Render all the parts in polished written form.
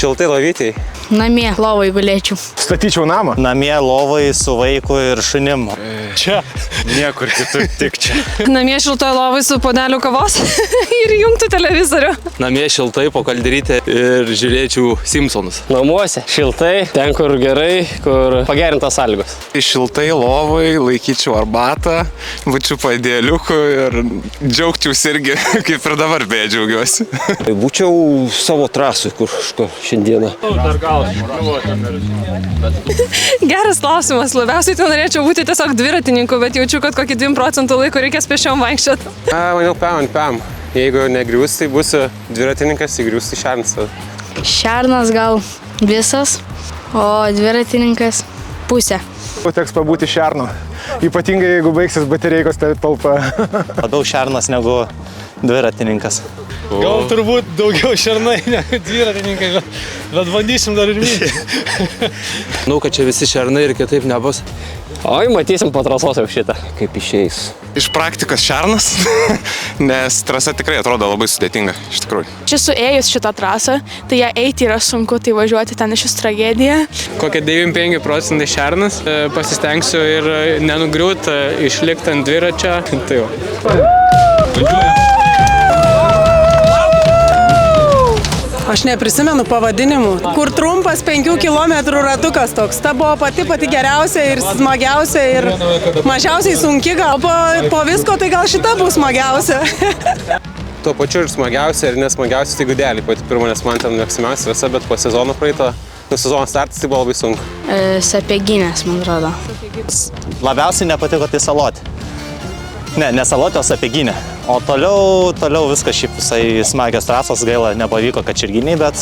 Šiltai lovytėjai. Namie lovai gulėčiau. Statyčiau namą. Namie lovai su vaiku ir šunim. Čia. Niekur kitur, tik čia. Namie šiltoj lovai su podeliu kavos ir įjungtų televizorių. Namie šiltai po kalderytę ir žiūrėčiau Simpsonus. Namuose šiltai, ten kur gerai, kur pagerintos sąlygos. Šiltai lovai, laikyčiau arbatą, būčiau padėliukų ir džiaugčiausi irgi, kaip ir dabar beje džiaugiuosi. Būčiau savo trasui, kur šiandieną. Geras klausimas. Labiausiai tai norėčiau būti tiesiog dviratininku, bet jaučiu, kad kokį 2% laiko reikės pešiom vaikščioti. Maniau, pam. Jeigu negriūs, tai būsiu dviratininkas, įgriūs tai šernas. Šernas gal visas, o dviratininkas pusė. Teks pabūti šernu. Ypatingai, jeigu baigsis baterijos talpa. Labiau šernas negu dviratininkas. Gal turbūt daugiau šernai negu dviratininkai, bet bandysim dar ir myti. Manau, kad čia visi šernai ir kitaip nebus. Oi, matysim po trasos jau šitą, kaip išeis. Iš praktikos šernas, nes trasa tikrai atrodo labai sudėtinga, iš tikrųjų. Čia suėjus šitą trasą, tai ją eiti yra sunku, tai važiuoti ten iš tragedija. Kokie 95% šernas, pasistengsiu ir nenugriūti, išlikti ant dviračio. Tai jau. Aš neprisimenu pavadinimų. Kur trumpas 5 km ratukas toks. Ta buvo pati geriausia ir smagiausia ir mažiausiai sunki. Gal po visko tai gal šita bus smagiausia. Tuo pačiu ir smagiausia ir nesmagiausia tai Gudelį. Pati pirma, nes man ten mėgstamiausia visa, bet po sezono praeito, sezono startas tai buvo labai sunku. Sapieginės, man atrodo. Labiausiai nepatiko tai Salotė. Ne Salotė, o Sapieginė. O toliau viskas šiaip visai smagios trasos, gaila nepavyko Kačerginei, bet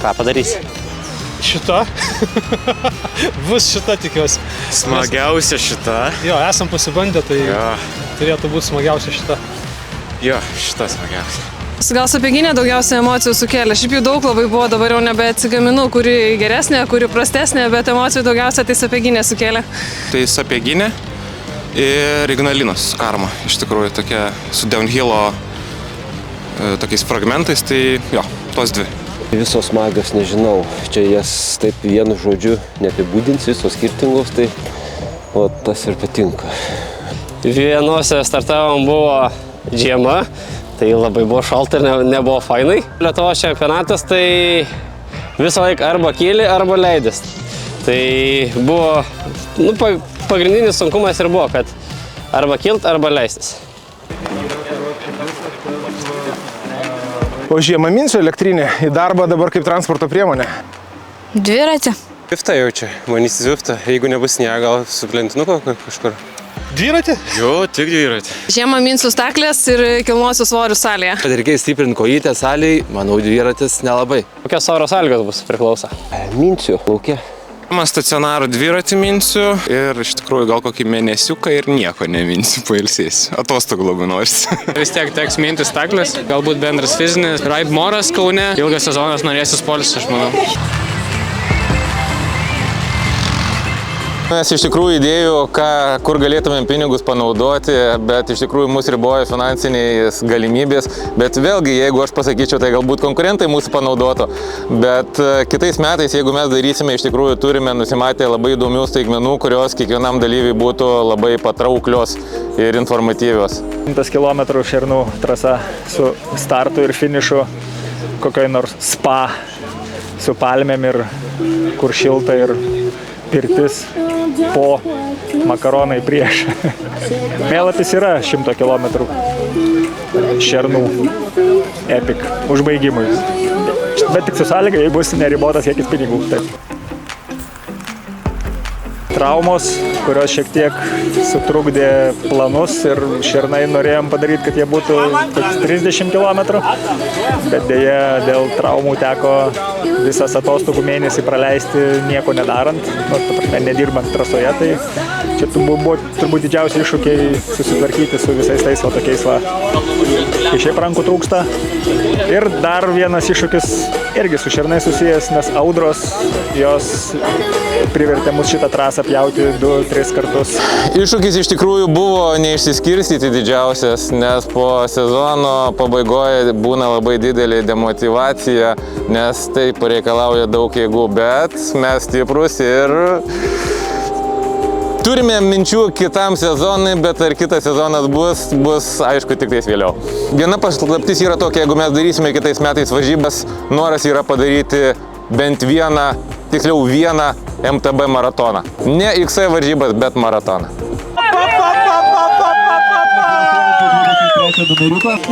ką padarysi? Šita? Bus šita, tikiuosi. Smagiausia šita. Jo, esam pasibandę, tai turėtų būti smagiausia šita. Jo, šita smagiausia. Gal Sapieginė daugiausiai emocijų sukėlė. Šiaip jų daug labai buvo, dabar jau nebeatsigaminu, kuri geresnė, kuri prastesnė, bet emocijų daugiausia tai Sapieginė sukėlė. Tai Sapieginė ir Ignalinos karma, iš tikrųjų tokia su downhillo tokiais fragmentais, tai jo, tos dvi. Visos smagios, nežinau, čia jas taip vienu žodžiu neapibūdins, visos skirtingos, tai o tas ir patinka. Vienose startavom buvo žiema, tai labai buvo šalta ir nebuvo fainai. Lietuvos čempionatas tai visą laiką arba kyli, arba leidės. Tai buvo, pagrindinis sunkumas ir buvo, kad arba kilt, arba leistis. O žiemą minsiu elektrinė į darbą dabar kaip transporto priemonė. Dviratį. Zviftą jaučia, manysi Zviftą. Jeigu nebus sniego, gal su plentinuku kažkur. Dviratį? Jo, tik dviratį. Žiemą minsiu staklės ir kilnosiu svorių salėje. Kad reikės stiprinti kojytę salėje, manau, dviratis nelabai. Kokios oro sąlygos bus priklauso? Minsiu, lauke. Stacionarų dviratį minsiu ir iš tikrųjų gal kokį mėnesiuką ir nieko neminsiu, pailsėsiu. Atostogų labai norisi. Vis tiek teks minti stakles, galbūt bendras fizinis. Ride Moras Kaune, ilgas sezonas norėsis poilsio, aš manau. Mes iš tikrųjų idėjų, kur galėtumėm pinigus panaudoti, bet iš tikrųjų mus riboja finansinės galimybės. Bet vėlgi, jeigu aš pasakyčiau, tai galbūt konkurentai mūsų panaudotų. Bet kitais metais, jeigu mes darysime, iš tikrųjų turime nusimatę labai įdomių staigmenų, kurios kiekvienam dalyviui būtų labai patrauklios ir informatyvios. 100 km šernų trasa su startu ir finišu kokioj nors spa su palmėm ir kur šilta ir pirtis po makaronai prieš. Mėlapis yra 100 km šernų epik užbaigimui. Bet tik su sąlyga, jei bus neribotas kiekis pinigų. Taip. Traumos, kurios šiek tiek sutrukdė planus ir šernai norėjom padaryti, kad jie būtų 30 km, bet dėja dėl traumų teko visas atostogų mėnesį praleisti nieko nedarant, nedirbant trasoje, tai čia buvo turbūt didžiausi iššūkiai susitvarkyti su visais tais tokiais kai šiaip rankų trūksta. Ir dar vienas iššūkis irgi su šernais susijęs, nes audros jos privertė mus šitą trasą pjauti 2-3 kartus. Iššūkis iš tikrųjų buvo neišsiskirstyti didžiausias, nes po sezono pabaigoje būna labai didelė demotyvacija, nes tai pareikalauja daug jėgų, bet mes stiprus ir turime minčių kitam sezonui, bet ar kitas sezonas bus aišku tik tais vėliau. Viena paslaptis yra tokia, jeigu mes darysime kitais metais varžybas, noras yra padaryti bent vieną MTB maratoną. Ne XC varžybas, bet maratoną.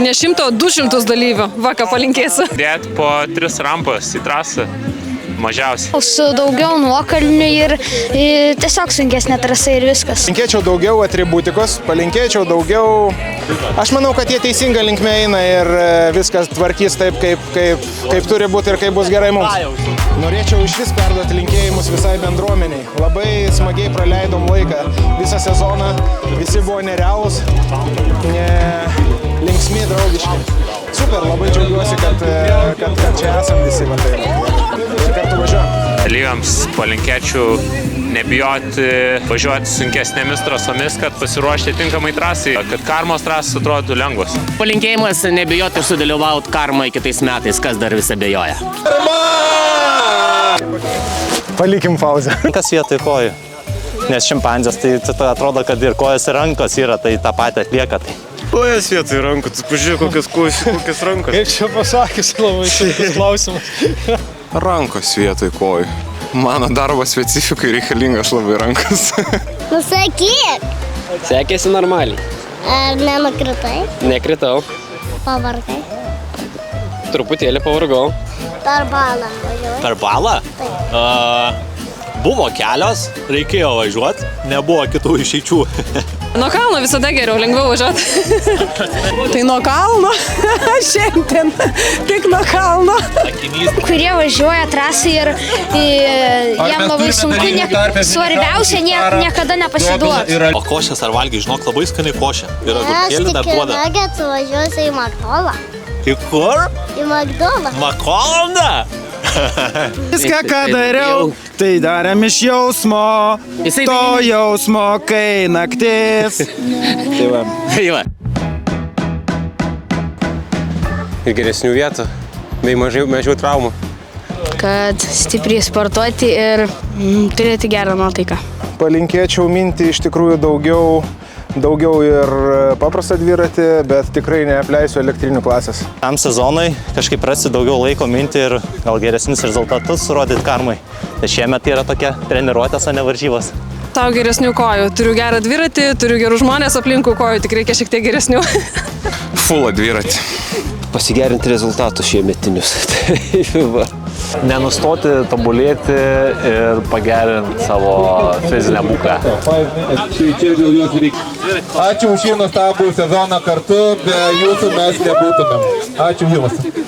Ne 100, 200 dalyvių. Ką palinkėsiu. Dėt po 3 rampas į trasą. Mažiausiai. Su daugiau nuokalnių ir tiesiog sunkesnė trasa ir viskas. Palinkėčiau daugiau atributikos, palinkėčiau daugiau... Aš manau, kad jie teisinga linkme eina ir viskas tvarkys taip, kaip turi būti ir kaip bus gerai mums. Norėčiau iš vis perduoti linkėjimus visai bendruomeniai. Labai smagiai praleidom laiką visą sezoną, visi buvo nerealūs, linksmi, draugiški. Super, labai džiaugiuosi, kad čia esam visi. Ir kartu važiuojam. Dalyviams palinkėčiau nebijoti važiuoti sunkesnėmis trasomis, kad pasiruošti tinkamai trasai, kad karmos trasas atrodytų lengvos. Palinkėjimas nebijoti ir sudalyvauti karmai kitais metais, kas dar vis abejoja. Palikim pauzę. Kas vietoj kojų? Nes šimpanzės, tai atrodo, kad ir kojas ir rankos yra, tai tą patį atlieka. Kojas vietoj rankų, tu pažiūrėk, kokias rankos. Kaip čia pasakys, labai šitas klausimas. Rankos vietoj kojų. Mano darbo specifikai reikalingas labai rankas. Nusakyk. Sekėsi normaliai. Ar nenukritai? Nekritau. Pavargai. Truputėlį pavargau. Per balą važiuoju. Per balą? Taip. Buvo kelios, reikėjo važiuoti, nebuvo kitų išeičių. Nuo kalno visada geriau, lengviau važiuoti. Tai nuo kalno, šiandien, tik nuo kalno. Kurie važiuoja trasą ir jam labai sunku, svarbiausia niekada nepasiduoti. O košės ar valgiai, žinok, labai skaniai košė. Ir agurkėlį dar duoda. Aš tik nuggets važiuosiu į McDonald's. Į kur? Į McDonald's. McDonald's? Viską, ką dariau, tai darėm iš jausmo, to jausmo, kai naktis. Tai va. Ir geresnių vietų, bei mažiau traumų. Kad stipriai sportuoti ir turėti gerą nuotaiką. Palinkėčiau minti iš tikrųjų daugiau ir paprastą dviratį, bet tikrai neapleisiu elektrinių klasės. Tam sezonui kažkaip rasti daugiau laiko minti ir gal geresnius rezultatus rodyti karmai. Tai šiemet yra tokia treniruotės, o ne varžybos. Tau geresnių kojų. Turiu gerą dviratį, turiu gerų žmonės aplinkų kojų, tik reikia šiek tiek geresnių. Fulą dviratį. Pasigerinti rezultatus šiemetinius. Nenustoti tobulėti ir pagerinti savo fizinę būklę. Ačiū už šį nuostabų sezoną kartu, be jūsų mes nebūtumėm. Ačiū Jums.